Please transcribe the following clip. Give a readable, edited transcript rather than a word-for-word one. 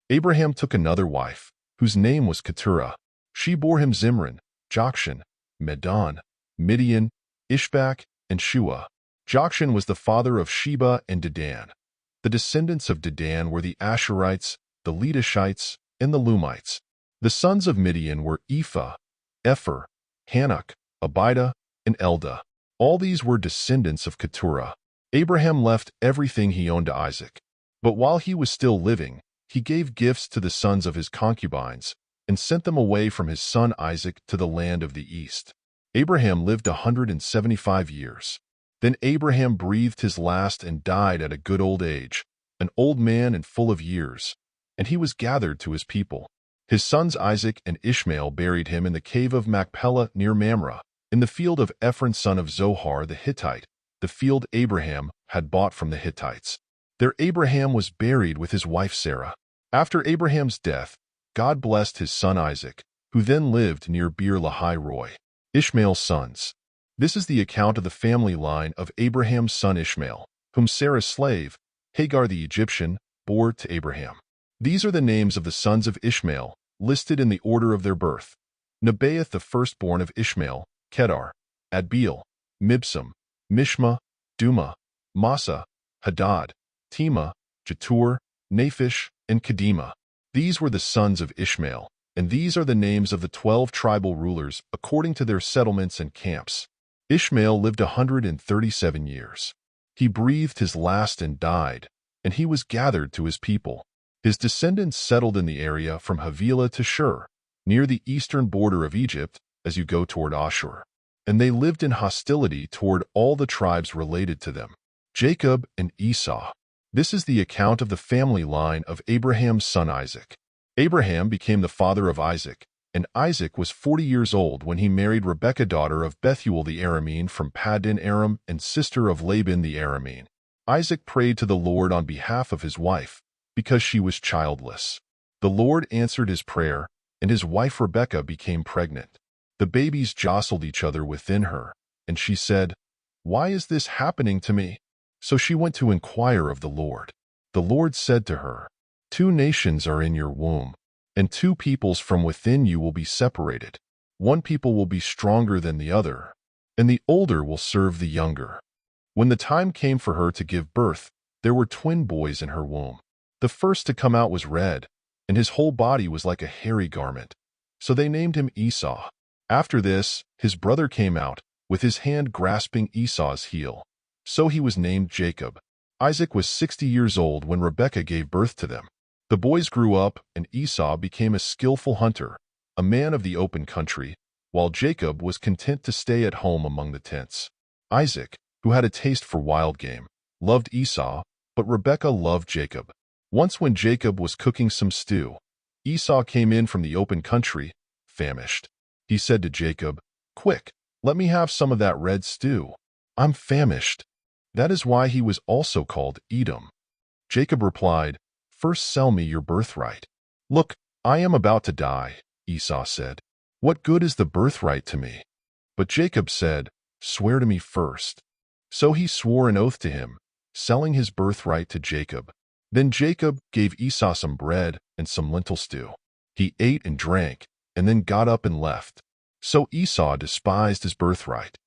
Abraham took another wife, whose name was Keturah. She bore him Zimran, Jokshan, Medan, Midian, Ishbak, and Shua. Jokshan was the father of Sheba and Dedan. The descendants of Dedan were the Asherites, the Letushites, and the Lumites. The sons of Midian were Ephah, Epher, Hanok, Abida, and Eldah. All these were descendants of Keturah. Abraham left everything he owned to Isaac. But while he was still living, he gave gifts to the sons of his concubines and sent them away from his son Isaac to the land of the east. Abraham lived 175 years. Then Abraham breathed his last and died at a good old age, an old man and full of years, and he was gathered to his people. His sons Isaac and Ishmael buried him in the cave of Machpelah near Mamre, in the field of Ephron son of Zohar the Hittite, the field Abraham had bought from the Hittites. There Abraham was buried with his wife Sarah. After Abraham's death, God blessed his son Isaac, who then lived near Beer Lahai Roi. Ishmael's sons. This is the account of the family line of Abraham's son Ishmael, whom Sarah's slave, Hagar the Egyptian, bore to Abraham. These are the names of the sons of Ishmael, listed in the order of their birth. Nebaioth the firstborn of Ishmael, Kedar, Adbeel, Mibsam, Mishma, Duma, Massa, Hadad, Tema, Jetur, Naphish, and Kedema. These were the sons of Ishmael, and these are the names of the 12 tribal rulers according to their settlements and camps. Ishmael lived 137 years. He breathed his last and died, and he was gathered to his people. His descendants settled in the area from Havilah to Shur, near the eastern border of Egypt as you go toward Ashur. And they lived in hostility toward all the tribes related to them. Jacob and Esau. This is the account of the family line of Abraham's son Isaac. Abraham became the father of Isaac, and Isaac was 40 years old when he married Rebekah, daughter of Bethuel the Aramean from Paddan Aram and sister of Laban the Aramean. Isaac prayed to the Lord on behalf of his wife, because she was childless. The Lord answered his prayer, and his wife Rebekah became pregnant. The babies jostled each other within her, and she said, "Why is this happening to me?" So she went to inquire of the Lord. The Lord said to her, "2 nations are in your womb, and 2 peoples from within you will be separated. One people will be stronger than the other, and the older will serve the younger." When the time came for her to give birth, there were twin boys in her womb. The first to come out was red, and his whole body was like a hairy garment. So they named him Esau. After this, his brother came out, with his hand grasping Esau's heel. So he was named Jacob. Isaac was 60 years old when Rebekah gave birth to them. The boys grew up, and Esau became a skillful hunter, a man of the open country, while Jacob was content to stay at home among the tents. Isaac, who had a taste for wild game, loved Esau, but Rebekah loved Jacob. Once when Jacob was cooking some stew, Esau came in from the open country, famished. He said to Jacob, "Quick, let me have some of that red stew. I'm famished." That is why he was also called Edom. Jacob replied, "First sell me your birthright." "Look, I am about to die," Esau said. "What good is the birthright to me?" But Jacob said, "Swear to me first." So he swore an oath to him, selling his birthright to Jacob. Then Jacob gave Esau some bread and some lentil stew. He ate and drank, and then got up and left. So Esau despised his birthright.